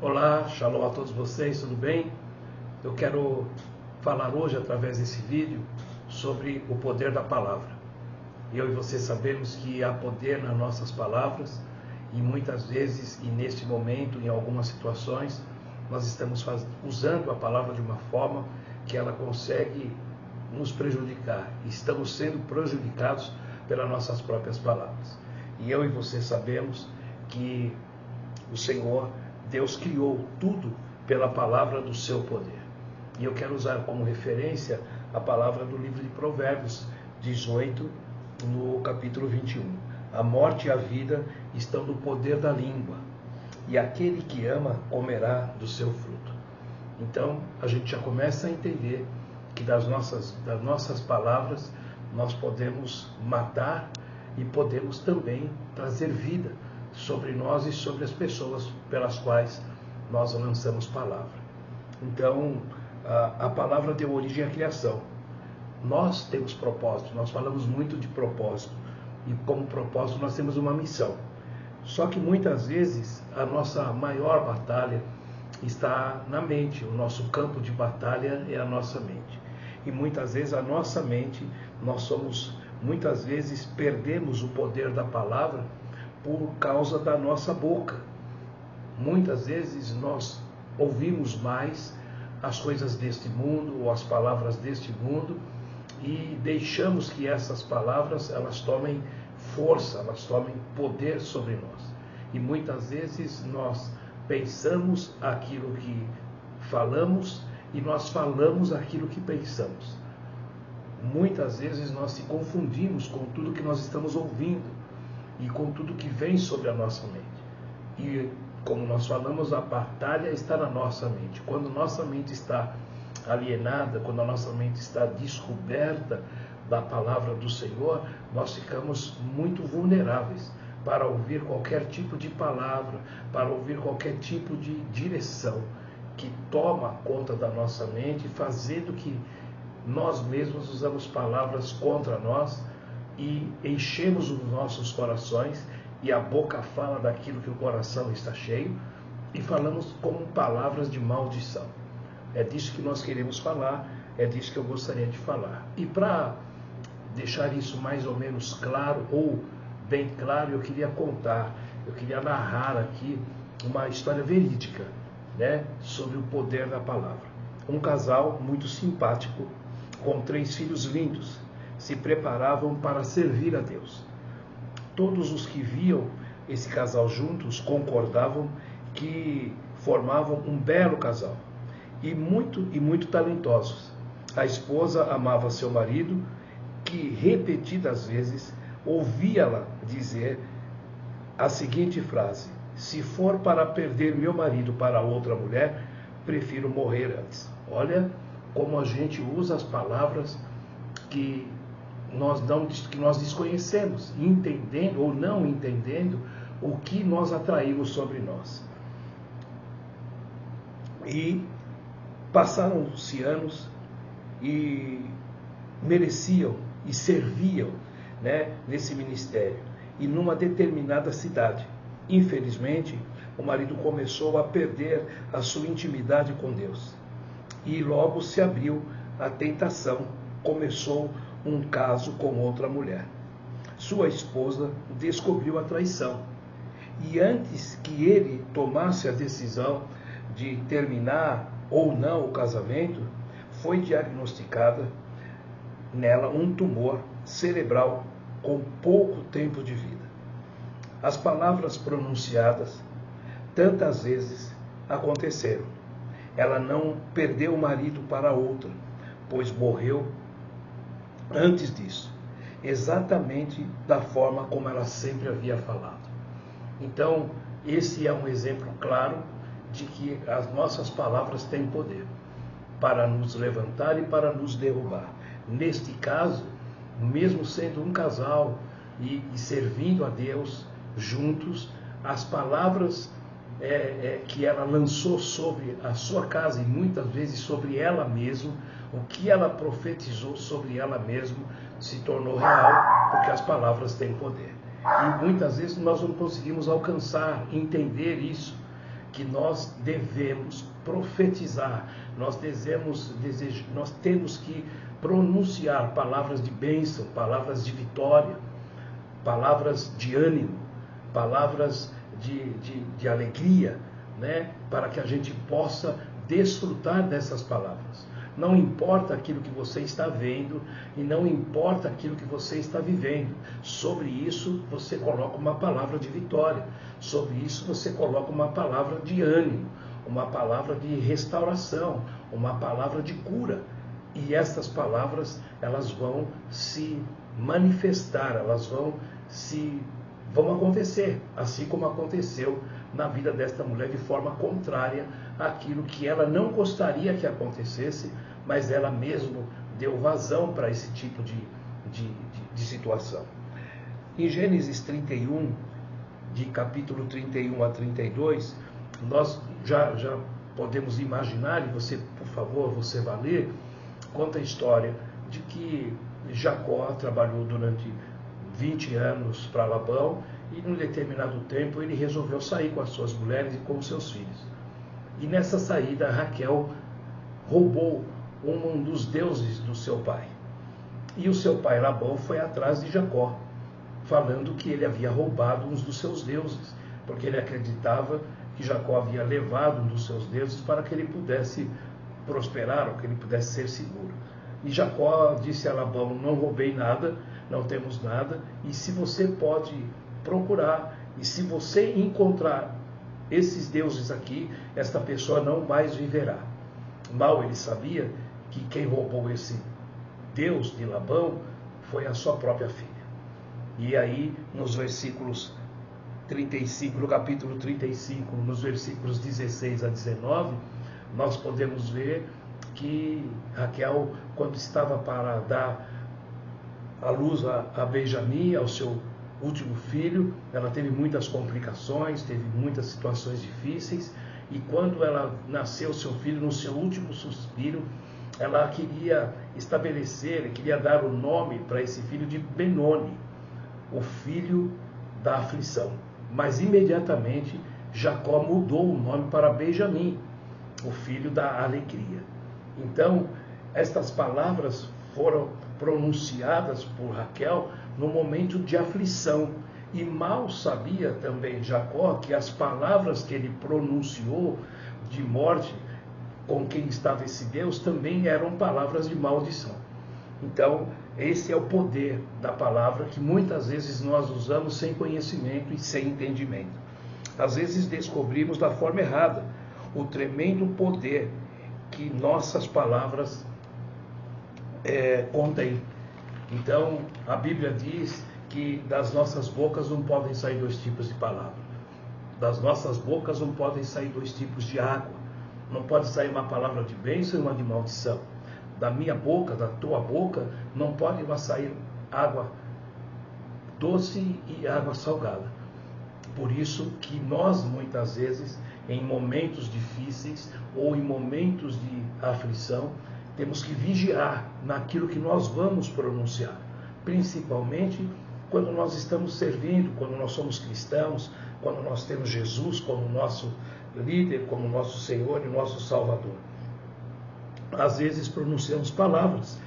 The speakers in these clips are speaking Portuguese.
Olá, shalom a todos vocês, tudo bem? Eu quero falar hoje, através desse vídeo, sobre o poder da palavra. Eu e você sabemos que há poder nas nossas palavras e muitas vezes, e neste momento, em algumas situações, nós estamos usando a palavra de uma forma que ela consegue nos prejudicar. Estamos sendo prejudicados pelas nossas próprias palavras. E eu e você sabemos que o Senhor, Deus criou tudo pela palavra do seu poder. E eu quero usar como referência a palavra do livro de Provérbios 18, no capítulo 21. A morte e a vida estão no poder da língua, e aquele que ama comerá do seu fruto. Então, a gente já começa a entender que das nossas palavras nós podemos matar e podemos também trazer vida sobre nós e sobre as pessoas pelas quais nós lançamos palavra. Então, a palavra deu origem à criação. Nós temos propósito, nós falamos muito de propósito, e como propósito nós temos uma missão. Só que muitas vezes a nossa maior batalha está na mente, o nosso campo de batalha é a nossa mente. E muitas vezes a nossa mente, muitas vezes perdemos o poder da palavra por causa da nossa boca. Muitas vezes nós ouvimos mais as coisas deste mundo, ou as palavras deste mundo, e deixamos que essas palavras elas tomem força, elas tomem poder sobre nós. E muitas vezes nós pensamos aquilo que falamos e nós falamos aquilo que pensamos. Muitas vezes nós se confundimos com tudo que nós estamos ouvindo e com tudo que vem sobre a nossa mente. E como nós falamos, a batalha está na nossa mente. Quando nossa mente está alienada, quando a nossa mente está descoberta da palavra do Senhor, nós ficamos muito vulneráveis para ouvir qualquer tipo de palavra, para ouvir qualquer tipo de direção que toma conta da nossa mente, fazendo que nós mesmos usamos palavras contra nós e enchemos os nossos corações, e a boca fala daquilo que o coração está cheio, e falamos como palavras de maldição. É disso que nós queremos falar, é disso que eu gostaria de falar. E para deixar isso mais ou menos claro, ou bem claro, eu queria narrar aqui uma história verídica, sobre o poder da palavra. Um casal muito simpático, com 3 filhos lindos, se preparavam para servir a Deus. Todos os que viam esse casal juntos concordavam que formavam um belo casal e muito talentosos. A esposa amava seu marido, que repetidas vezes ouvia-la dizer a seguinte frase: se for para perder meu marido para outra mulher, prefiro morrer antes. Olha como a gente usa as palavras que nós desconhecemos, entendendo ou não entendendo o que nós atraímos sobre nós. E passaram-se anos e mereciam e serviam, nesse ministério. E numa determinada cidade, infelizmente, o marido começou a perder a sua intimidade com Deus. E logo se abriu a tentação, começou um caso com outra mulher. Sua esposa descobriu a traição. E antes que ele tomasse a decisão de terminar ou não o casamento, foi diagnosticada nela um tumor cerebral com pouco tempo de vida. As palavras pronunciadas tantas vezes aconteceram. Ela não perdeu o marido para outra, pois morreu antes disso, exatamente da forma como ela sempre havia falado. Então, esse é um exemplo claro de que as nossas palavras têm poder para nos levantar e para nos derrubar. Neste caso, mesmo sendo um casal e servindo a Deus juntos, as palavras que ela lançou sobre a sua casa e muitas vezes sobre ela mesma, o que ela profetizou sobre ela mesma se tornou real, porque as palavras têm poder. E muitas vezes nós não conseguimos alcançar, entender isso. que nós devemos profetizar, nós temos que pronunciar palavras de bênção, palavras de vitória, palavras de ânimo, palavras de alegria, né? Para que a gente possa desfrutar dessas palavras. Não importa aquilo que você está vendo e não importa aquilo que você está vivendo. Sobre isso você coloca uma palavra de vitória. Sobre isso você coloca uma palavra de ânimo, uma palavra de restauração, uma palavra de cura. E essas palavras, elas vão se manifestar, elas vão acontecer, assim como aconteceu na vida desta mulher, de forma contrária àquilo que ela não gostaria que acontecesse, mas ela mesmo deu vazão para esse tipo de situação. Em Gênesis 31, de capítulo 31 a 32, nós já podemos imaginar, e você, por favor, você vai ler, conta a história de que Jacó trabalhou durante 20 anos para Labão, e num determinado tempo ele resolveu sair com as suas mulheres e com os seus filhos. E nessa saída Raquel roubou um dos deuses do seu pai. E o seu pai Labão foi atrás de Jacó, falando que ele havia roubado um dos seus deuses, porque ele acreditava que Jacó havia levado um dos seus deuses para que ele pudesse prosperar, ou que ele pudesse ser seguro. E Jacó disse a Labão: não roubei nada, não temos nada, e se você pode procurar, e se você encontrar esses deuses aqui, esta pessoa não mais viverá. Mal ele sabia que quem roubou esse Deus de Labão foi a sua própria filha. E aí, nos versículos 35, no capítulo 35, nos versículos 16 a 19, nós podemos ver que Raquel, quando estava para dar a luz a Benjamim, ao seu último filho, ela teve muitas complicações, teve muitas situações difíceis, e quando ela nasceu seu filho, no seu último suspiro, ela queria estabelecer, queria dar o nome para esse filho de Benoni, o filho da aflição. Mas imediatamente Jacó mudou o nome para Benjamim, o filho da alegria. Então, estas palavras foram pronunciadas por Raquel no momento de aflição. E mal sabia também Jacó que as palavras que ele pronunciou de morte com quem estava esse Deus também eram palavras de maldição. Então, esse é o poder da palavra que muitas vezes nós usamos sem conhecimento e sem entendimento. Às vezes descobrimos da forma errada o tremendo poder que nossas palavras contêm. Então, a Bíblia diz que das nossas bocas não podem sair dois tipos de palavra. Das nossas bocas não podem sair dois tipos de água. Não pode sair uma palavra de bênção e uma de maldição. Da minha boca, da tua boca, não pode sair água doce e água salgada. Por isso que nós, muitas vezes, em momentos difíceis ou em momentos de aflição, temos que vigiar naquilo que nós vamos pronunciar, principalmente quando nós estamos servindo, quando nós somos cristãos, quando nós temos Jesus como nosso líder, como nosso Senhor e nosso Salvador. Às vezes pronunciamos palavras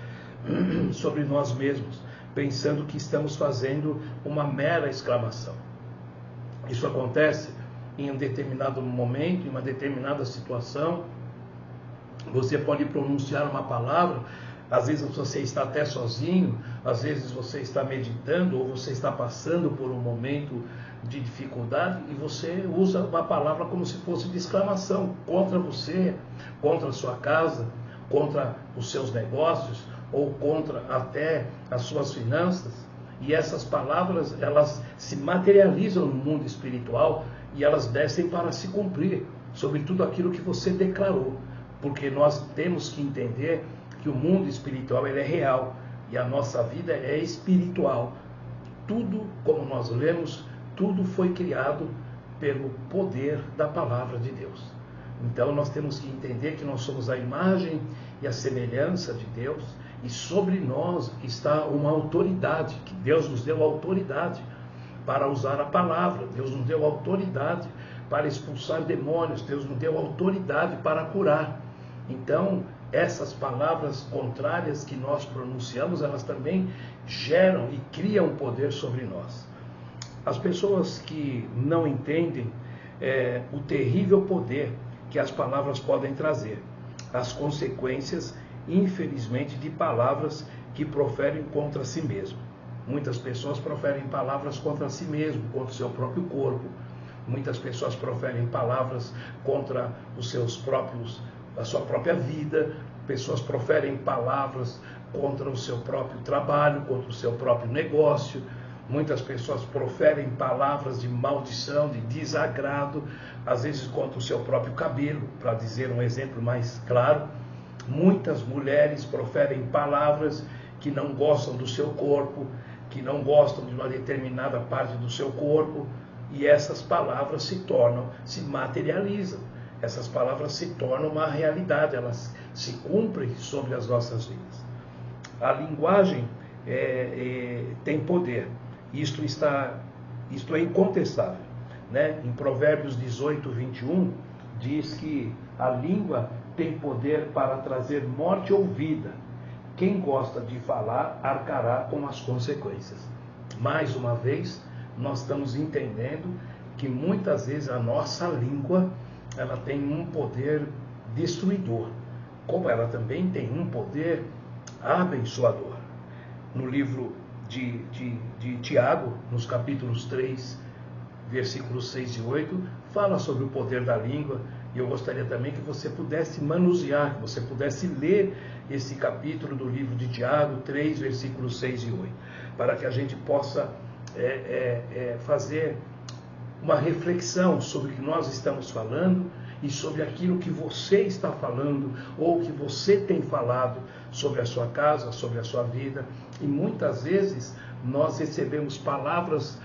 sobre nós mesmos, pensando que estamos fazendo uma mera exclamação. Isso acontece em um determinado momento, em uma determinada situação. Você pode pronunciar uma palavra, às vezes você está até sozinho, às vezes você está meditando ou você está passando por um momento de dificuldade e você usa uma palavra como se fosse de exclamação contra você, contra a sua casa, contra os seus negócios ou contra até as suas finanças. E essas palavras, elas se materializam no mundo espiritual e elas descem para se cumprir sobre tudo aquilo que você declarou. Porque nós temos que entender que o mundo espiritual ele é real e a nossa vida é espiritual. Tudo, como nós lemos, tudo foi criado pelo poder da palavra de Deus. Então nós temos que entender que nós somos a imagem e a semelhança de Deus e sobre nós está uma autoridade, que Deus nos deu autoridade para usar a palavra. Deus nos deu autoridade para expulsar demônios, Deus nos deu autoridade para curar. Então, essas palavras contrárias que nós pronunciamos, elas também geram e criam poder sobre nós. As pessoas que não entendem o terrível poder que as palavras podem trazer, as consequências, infelizmente, de palavras que proferem contra si mesmo. Muitas pessoas proferem palavras contra si mesmo, contra o seu próprio corpo. Muitas pessoas proferem palavras contra a sua própria vida. Pessoas proferem palavras contra o seu próprio trabalho, contra o seu próprio negócio. Muitas pessoas proferem palavras de maldição, de desagrado, às vezes contra o seu próprio cabelo, para dizer um exemplo mais claro. Muitas mulheres proferem palavras que não gostam do seu corpo, que não gostam de uma determinada parte do seu corpo, e essas palavras se materializam. Essas palavras se tornam uma realidade, elas se cumprem sobre as nossas vidas. A linguagem tem poder. Isto é incontestável, né? Em Provérbios 18, 21, diz que a língua tem poder para trazer morte ou vida. Quem gosta de falar arcará com as consequências. Mais uma vez, nós estamos entendendo que muitas vezes a nossa língua ela tem um poder destruidor, como ela também tem um poder abençoador. No livro de Tiago, nos capítulos 3, versículos 6 e 8, fala sobre o poder da língua, e eu gostaria também que você pudesse manusear, que você pudesse ler esse capítulo do livro de Tiago 3, versículos 6 e 8, para que a gente possa fazer uma reflexão sobre o que nós estamos falando e sobre aquilo que você está falando ou que você tem falado sobre a sua casa, sobre a sua vida. E muitas vezes nós recebemos palavras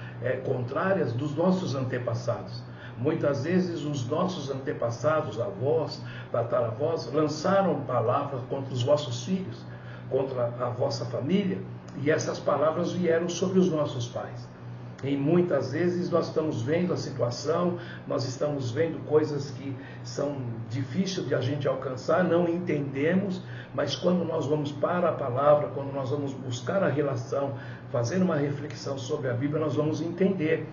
contrárias dos nossos antepassados. Muitas vezes os nossos antepassados, avós, tataravós, lançaram palavras contra os vossos filhos, contra a vossa família, e essas palavras vieram sobre os nossos pais. E muitas vezes nós estamos vendo a situação, nós estamos vendo coisas que são difíceis de a gente alcançar, não entendemos, mas quando nós vamos para a palavra, quando nós vamos buscar a relação, fazer uma reflexão sobre a Bíblia, nós vamos entender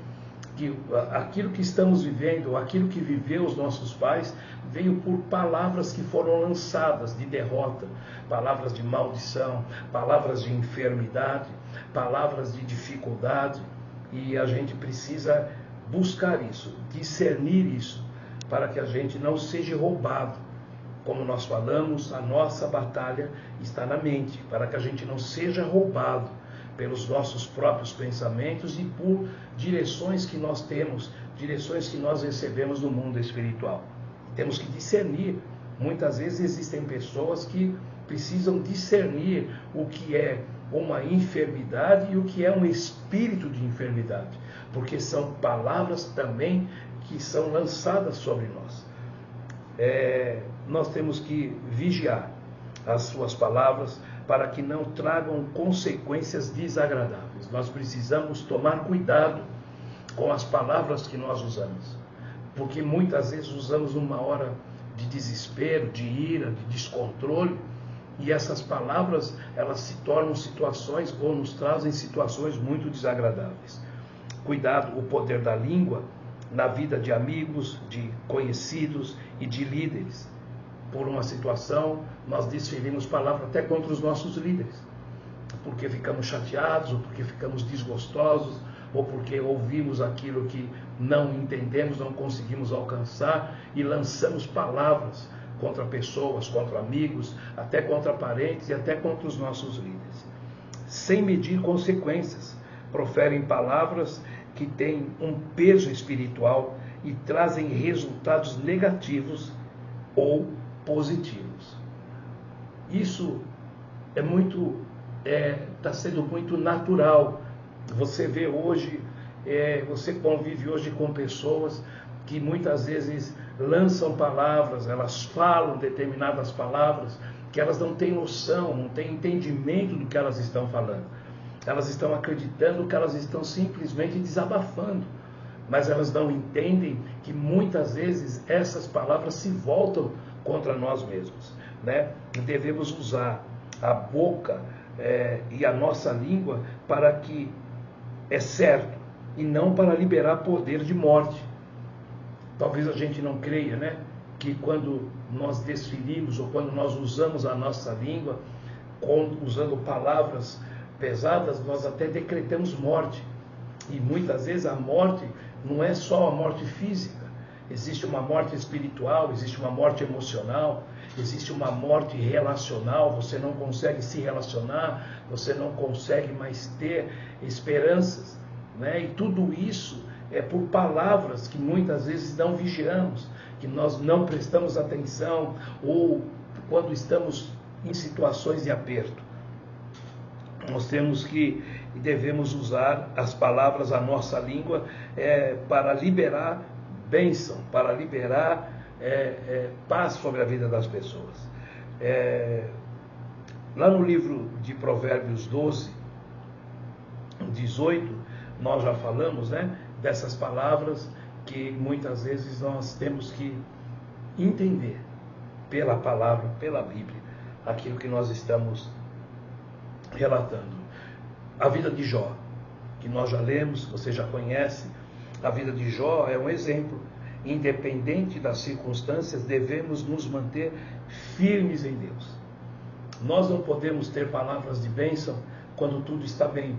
que aquilo que estamos vivendo, aquilo que viveu os nossos pais, veio por palavras que foram lançadas de derrota, palavras de maldição, palavras de enfermidade, palavras de dificuldade. E a gente precisa buscar isso, discernir isso, para que a gente não seja roubado. Como nós falamos, a nossa batalha está na mente, para que a gente não seja roubado pelos nossos próprios pensamentos e por direções que nós temos, direções que nós recebemos no mundo espiritual. Temos que discernir. Muitas vezes existem pessoas que precisam discernir o que é uma enfermidade e o que é um espírito de enfermidade, porque são palavras também que são lançadas sobre nós. Nós temos que vigiar as suas palavras para que não tragam consequências desagradáveis. Nós precisamos tomar cuidado com as palavras que nós usamos, porque muitas vezes usamos numa hora de desespero, de ira, de descontrole, e essas palavras, elas se tornam situações ou nos trazem situações muito desagradáveis. Cuidado, o poder da língua na vida de amigos, de conhecidos e de líderes. Por uma situação, nós desferimos palavras até contra os nossos líderes, porque ficamos chateados, ou porque ficamos desgostosos, ou porque ouvimos aquilo que não entendemos, não conseguimos alcançar, e lançamos palavras contra pessoas, contra amigos, até contra parentes e até contra os nossos líderes. Sem medir consequências, proferem palavras que têm um peso espiritual e trazem resultados negativos ou positivos. Isso está sendo muito natural. Você vê hoje, você convive hoje com pessoas que muitas vezes lançam palavras, elas falam determinadas palavras, que elas não têm noção, não têm entendimento do que elas estão falando. Elas estão acreditando que elas estão simplesmente desabafando. mas elas não entendem que muitas vezes essas palavras se voltam contra nós mesmos, né? Devemos usar a boca e a nossa língua para que é certo, e não para liberar poder de morte. Talvez a gente não creia, né? Que quando nós desferimos ou quando nós usamos a nossa língua, usando palavras pesadas, nós até decretamos morte. E muitas vezes a morte não é só a morte física. Existe uma morte espiritual, existe uma morte emocional, existe uma morte relacional. Você não consegue se relacionar, você não consegue mais ter esperanças, né? E tudo isso é por palavras que muitas vezes não vigiamos, que nós não prestamos atenção, ou quando estamos em situações de aperto. Nós temos que e devemos usar as palavras, a nossa língua, para liberar bênção, para liberar paz sobre a vida das pessoas. Lá no livro de Provérbios 12, 18, nós já falamos, né, dessas palavras que muitas vezes nós temos que entender pela palavra, pela Bíblia, aquilo que nós estamos relatando. A vida de Jó, que nós já lemos, você já conhece. A vida de Jó é um exemplo. Independente das circunstâncias, devemos nos manter firmes em Deus. Nós não podemos ter palavras de bênção quando tudo está bem.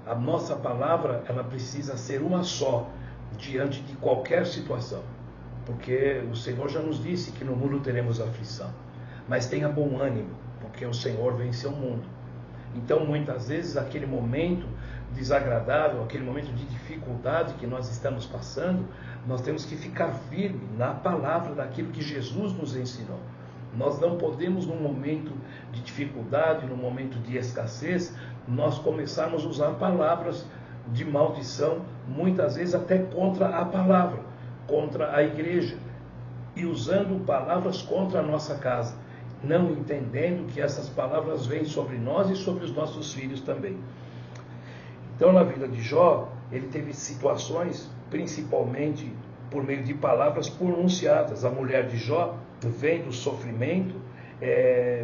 A nossa palavra, ela precisa ser uma só, diante de qualquer situação. Porque o Senhor já nos disse que no mundo teremos aflição. Mas tenha bom ânimo, porque o Senhor venceu o mundo. Então, muitas vezes, aquele momento desagradável, aquele momento de dificuldade que nós estamos passando, nós temos que ficar firme na palavra daquilo que Jesus nos ensinou. Nós não podemos, num momento de dificuldade, num momento de escassez, nós começarmos a usar palavras de maldição, muitas vezes até contra a palavra, contra a igreja, e usando palavras contra a nossa casa, não entendendo que essas palavras vêm sobre nós e sobre os nossos filhos também. Então, na vida de Jó, ele teve situações, principalmente por meio de palavras pronunciadas. A mulher de Jó, vendo o sofrimento,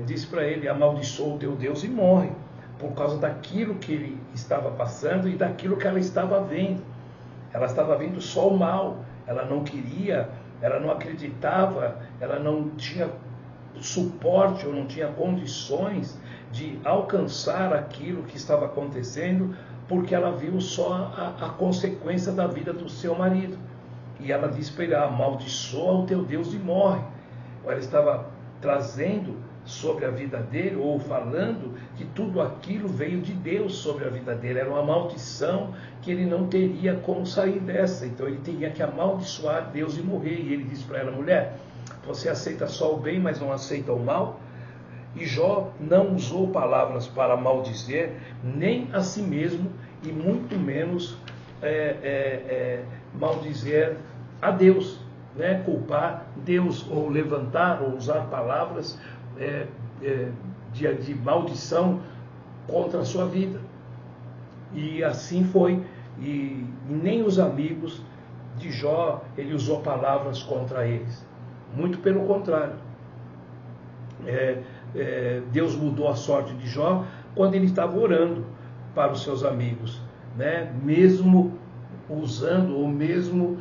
diz para ele: amaldiçoa o teu Deus, e morre, por causa daquilo que ele estava passando e daquilo que ela estava vendo. Ela estava vendo só o mal, ela não queria, ela não acreditava, ela não tinha suporte ou não tinha condições de alcançar aquilo que estava acontecendo, porque ela viu só a consequência da vida do seu marido. E ela disse para ele: amaldiçoa o teu Deus e morre. Ela estava trazendo sobre a vida dele, ou falando que tudo aquilo veio de Deus sobre a vida dele. Era uma maldição que ele não teria como sair dessa. Então ele teria que amaldiçoar Deus e morrer. E ele disse para ela: mulher, você aceita só o bem, mas não aceita o mal? E Jó não usou palavras para maldizer nem a si mesmo, e muito menos maldizer a Deus, né? Culpar Deus, ou levantar, ou usar palavras de maldição contra a sua vida. E assim foi. E nem os amigos de Jó, ele usou palavras contra eles. Muito pelo contrário. Deus mudou a sorte de Jó quando ele estava orando para os seus amigos, né? Mesmo usando, ou mesmo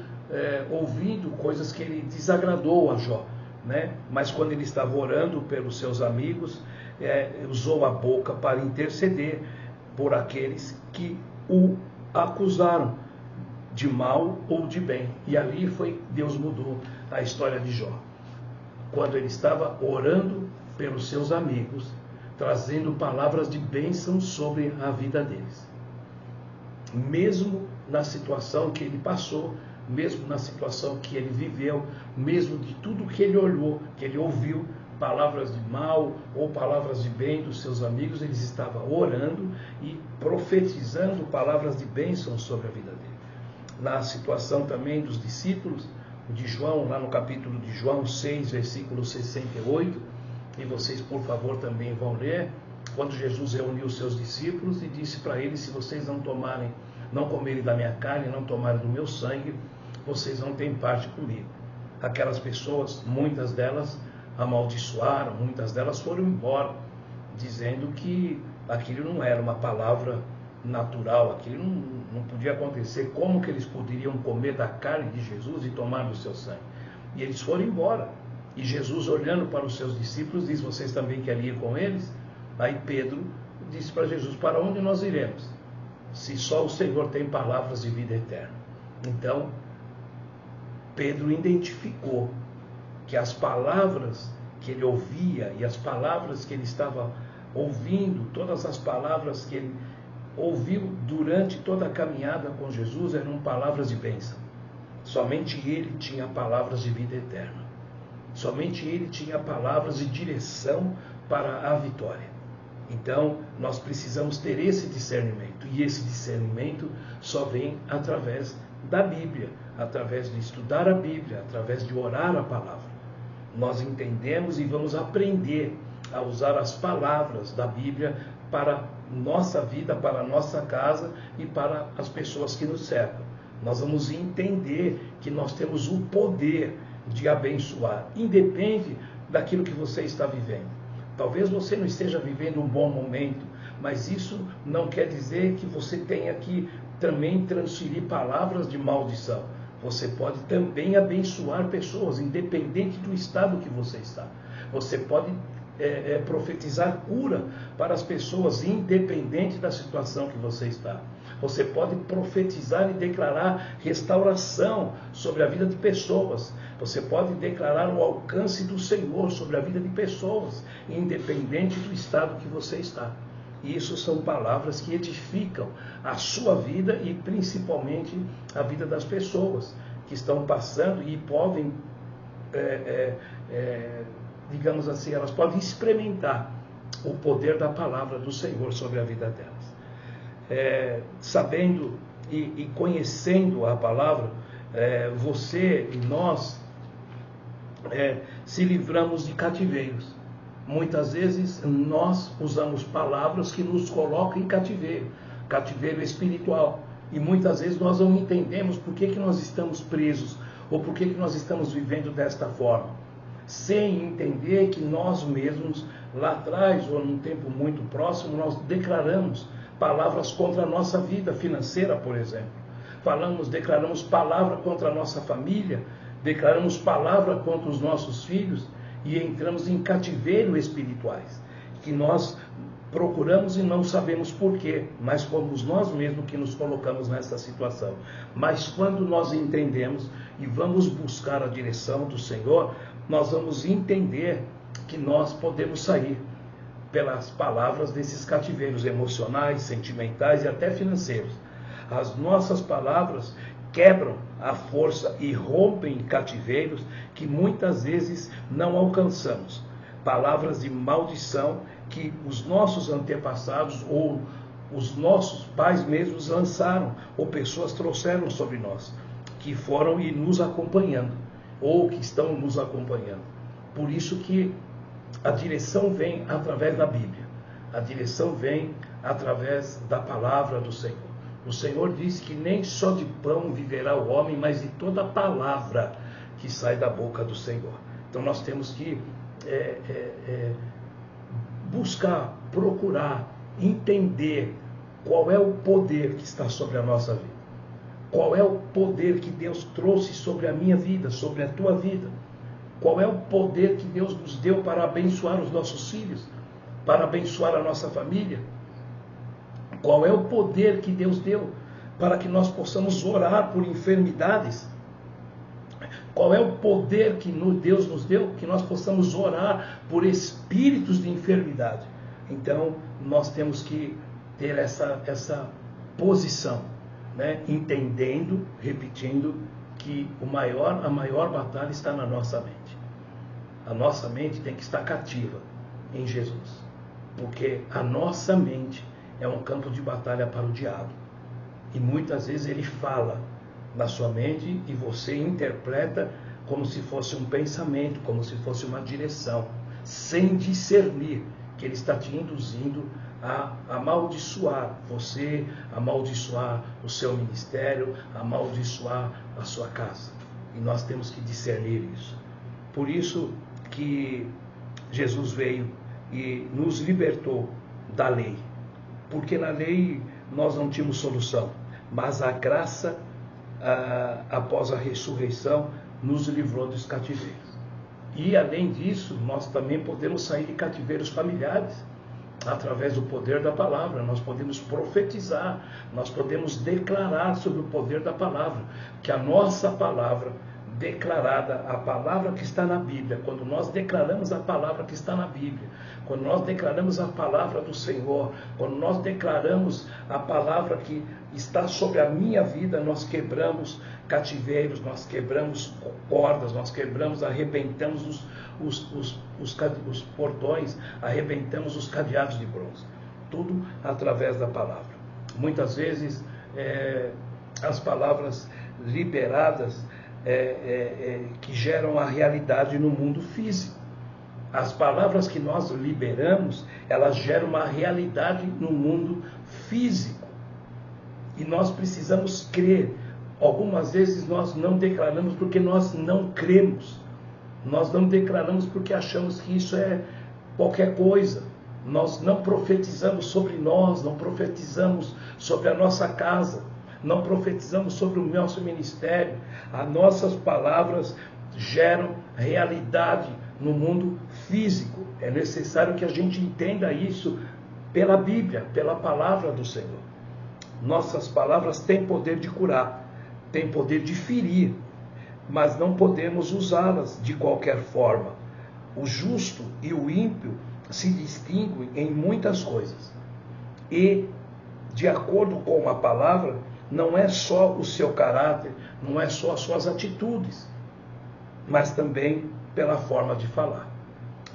ouvindo coisas que ele desagradou a Jó, né? Mas quando ele estava orando pelos seus amigos, usou a boca para interceder por aqueles que o acusaram de mal ou de bem. E ali Deus mudou a história de Jó. Quando ele estava orando pelos seus amigos, trazendo palavras de bênção sobre a vida deles. Mesmo na situação que ele passou, mesmo na situação que ele viveu, mesmo de tudo que ele olhou, que ele ouviu, palavras de mal ou palavras de bem dos seus amigos, ele estava orando e profetizando palavras de bênção sobre a vida dele. Na situação também dos discípulos de João, lá no capítulo de João 6, versículo 68, e vocês, por favor, também vão ler, quando Jesus reuniu os seus discípulos e disse para eles: se vocês não tomarem não comerem da minha carne, não tomarem do meu sangue, vocês não têm parte comigo. Aquelas pessoas, muitas delas amaldiçoaram, muitas delas foram embora, dizendo que aquilo não era uma palavra natural, aquilo não podia acontecer. Como que eles poderiam comer da carne de Jesus e tomar do seu sangue? E eles foram embora. E Jesus, olhando para os seus discípulos, diz: vocês também querem ir com eles? Aí Pedro disse para Jesus: para onde nós iremos? Se só o Senhor tem palavras de vida eterna. Então, Pedro identificou que as palavras que ele ouvia e as palavras que ele estava ouvindo, todas as palavras que ele ouviu durante toda a caminhada com Jesus, eram palavras de bênção. Somente ele tinha palavras de vida eterna. Somente ele tinha palavras de direção para a vitória. Então, nós precisamos ter esse discernimento. E esse discernimento só vem através da Bíblia, através de estudar a Bíblia, através de orar a palavra. Nós entendemos e vamos aprender a usar as palavras da Bíblia para nossa vida, para a nossa casa e para as pessoas que nos cercam. Nós vamos entender que nós temos o poder de abençoar, independe daquilo que você está vivendo. Talvez você não esteja vivendo um bom momento, mas isso não quer dizer que você tenha que também transferir palavras de maldição. Você pode também abençoar pessoas, independente do estado que você está. Você pode profetizar cura para as pessoas, independente da situação que você está. Você pode profetizar e declarar restauração sobre a vida de pessoas. Você pode declarar o alcance do Senhor sobre a vida de pessoas, independente do estado que você está. E isso são palavras que edificam a sua vida e principalmente a vida das pessoas que estão passando e podem, digamos assim, elas podem experimentar o poder da palavra do Senhor sobre a vida delas. Sabendo e conhecendo a palavra, você e nós se livramos de cativeiros. Muitas vezes nós usamos palavras que nos colocam em cativeiro, cativeiro espiritual. E muitas vezes nós não entendemos por que nós estamos presos ou por que nós estamos vivendo desta forma. Sem entender que nós mesmos, lá atrás ou num tempo muito próximo, nós declaramos palavras contra a nossa vida financeira, por exemplo. Declaramos palavra contra a nossa família, declaramos palavra contra os nossos filhos e entramos em cativeiro espirituais, que nós procuramos e não sabemos porquê, mas fomos nós mesmos que nos colocamos nessa situação. Mas quando nós entendemos e vamos buscar a direção do Senhor, nós vamos entender que nós podemos sair pelas palavras desses cativeiros emocionais, sentimentais e até financeiros. As nossas palavras quebram a força e rompem cativeiros que muitas vezes não alcançamos. Palavras de maldição que os nossos antepassados ou os nossos pais mesmos lançaram, ou pessoas trouxeram sobre nós, que foram e nos acompanhando, ou que estão nos acompanhando. Por isso que a direção vem através da Bíblia. A direção vem através da palavra do Senhor. O Senhor disse que nem só de pão viverá o homem, mas de toda palavra que sai da boca do Senhor. Então nós temos que buscar, procurar, entender qual é o poder que está sobre a nossa vida. Qual é o poder que Deus trouxe sobre a minha vida, sobre a tua vida. Qual é o poder que Deus nos deu para abençoar os nossos filhos, para abençoar a nossa família. Qual é o poder que Deus deu para que nós possamos orar por enfermidades? Qual é o poder que Deus nos deu que nós possamos orar por espíritos de enfermidade? Então, nós temos que ter essa posição, né? Entendendo, repetindo, que a maior batalha está na nossa mente. A nossa mente tem que estar cativa em Jesus, porque a nossa mente é um campo de batalha para o diabo. E muitas vezes ele fala na sua mente e você interpreta como se fosse um pensamento, como se fosse uma direção, sem discernir que ele está te induzindo a amaldiçoar você, amaldiçoar o seu ministério, amaldiçoar a sua casa. E nós temos que discernir isso. Por isso que Jesus veio e nos libertou da lei. Porque na lei nós não tínhamos solução, mas a graça, após a ressurreição, nos livrou dos cativeiros. E além disso, nós também podemos sair de cativeiros familiares, através do poder da palavra. Nós podemos profetizar, nós podemos declarar sobre o poder da palavra, que a nossa palavra declarada, a palavra que está na Bíblia, quando nós declaramos a palavra que está na Bíblia, quando nós declaramos a palavra do Senhor, quando nós declaramos a palavra que está sobre a minha vida, nós quebramos cativeiros, nós quebramos cordas, nós quebramos, arrebentamos os portões, arrebentamos os cadeados de bronze. Tudo através da palavra. Muitas vezes as palavras liberadas que geram a realidade no mundo físico. As palavras que nós liberamos, elas geram uma realidade no mundo físico. E nós precisamos crer. Algumas vezes nós não declaramos porque nós não cremos. Nós não declaramos porque achamos que isso é qualquer coisa. Nós não profetizamos sobre nós, não profetizamos sobre a nossa casa, não profetizamos sobre o nosso ministério. As nossas palavras geram realidade no mundo físico. É necessário que a gente entenda isso pela Bíblia, pela palavra do Senhor. Nossas palavras têm poder de curar, têm poder de ferir, mas não podemos usá-las de qualquer forma. O justo e o ímpio se distinguem em muitas coisas. E, de acordo com a palavra, não é só o seu caráter, não é só as suas atitudes, mas também pela forma de falar.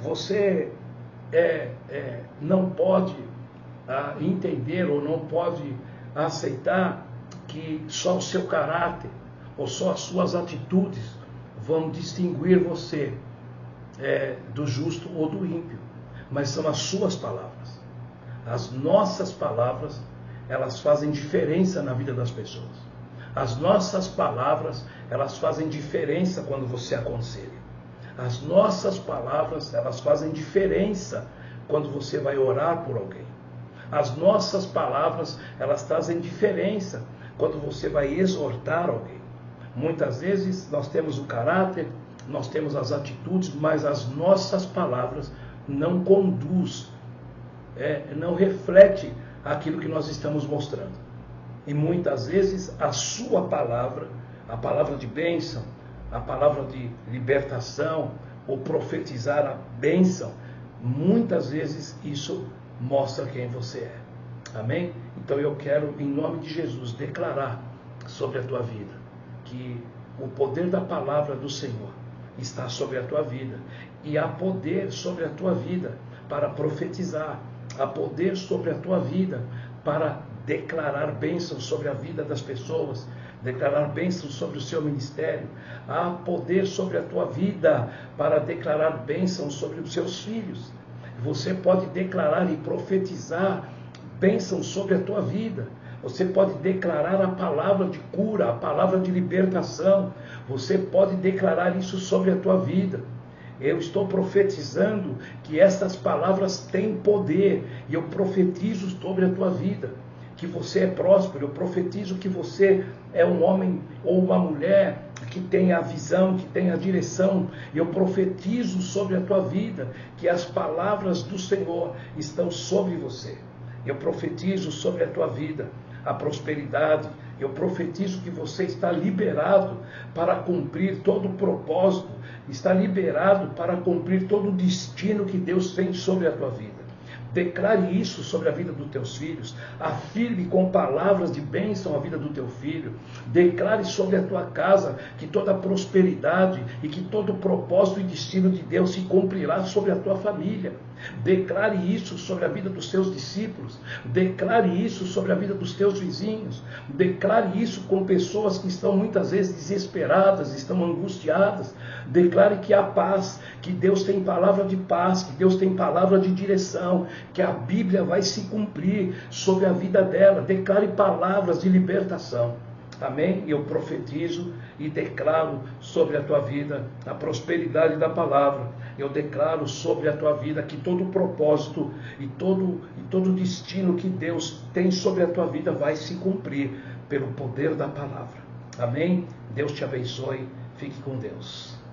Você não pode entender ou não pode aceitar que só o seu caráter ou só as suas atitudes vão distinguir você do justo ou do ímpio, mas são as suas palavras. As nossas palavras, elas fazem diferença na vida das pessoas. As nossas palavras, elas fazem diferença quando você aconselha. As nossas palavras, elas fazem diferença quando você vai orar por alguém. As nossas palavras, elas trazem diferença quando você vai exortar alguém. Muitas vezes nós temos o caráter, nós temos as atitudes, mas as nossas palavras não conduz, não reflete aquilo que nós estamos mostrando. E muitas vezes a sua palavra, a palavra de bênção, a palavra de libertação, ou profetizar a bênção, muitas vezes isso mostra quem você é. Amém? Então eu quero, em nome de Jesus, declarar sobre a tua vida que o poder da palavra do Senhor está sobre a tua vida. E há poder sobre a tua vida para profetizar. Há poder sobre a tua vida para declarar bênção sobre a vida das pessoas, declarar bênção sobre o seu ministério. Há poder sobre a tua vida para declarar bênção sobre os seus filhos. Você pode declarar e profetizar bênção sobre a tua vida. Você pode declarar a palavra de cura, a palavra de libertação. Você pode declarar isso sobre a tua vida. Eu estou profetizando que estas palavras têm poder. E eu profetizo sobre a tua vida que você é próspero. Eu profetizo que você é um homem ou uma mulher que tem a visão, que tem a direção. Eu profetizo sobre a tua vida que as palavras do Senhor estão sobre você. Eu profetizo sobre a tua vida a prosperidade. Eu profetizo que você está liberado para cumprir todo o propósito, está liberado para cumprir todo o destino que Deus tem sobre a tua vida. Declare isso sobre a vida dos teus filhos. Afirme com palavras de bênção a vida do teu filho. Declare sobre a tua casa que toda a prosperidade e que todo o propósito e destino de Deus se cumprirá sobre a tua família. Declare isso sobre a vida dos teus discípulos. Declare isso sobre a vida dos teus vizinhos. Declare isso com pessoas que estão muitas vezes desesperadas, estão angustiadas. Declare que há paz, que Deus tem palavra de paz, que Deus tem palavra de direção, que a Bíblia vai se cumprir sobre a vida dela. Declare palavras de libertação. Amém? Eu profetizo e declaro sobre a tua vida a prosperidade da palavra. Eu declaro sobre a tua vida que todo o propósito e todo destino que Deus tem sobre a tua vida vai se cumprir pelo poder da palavra. Amém? Deus te abençoe. Fique com Deus.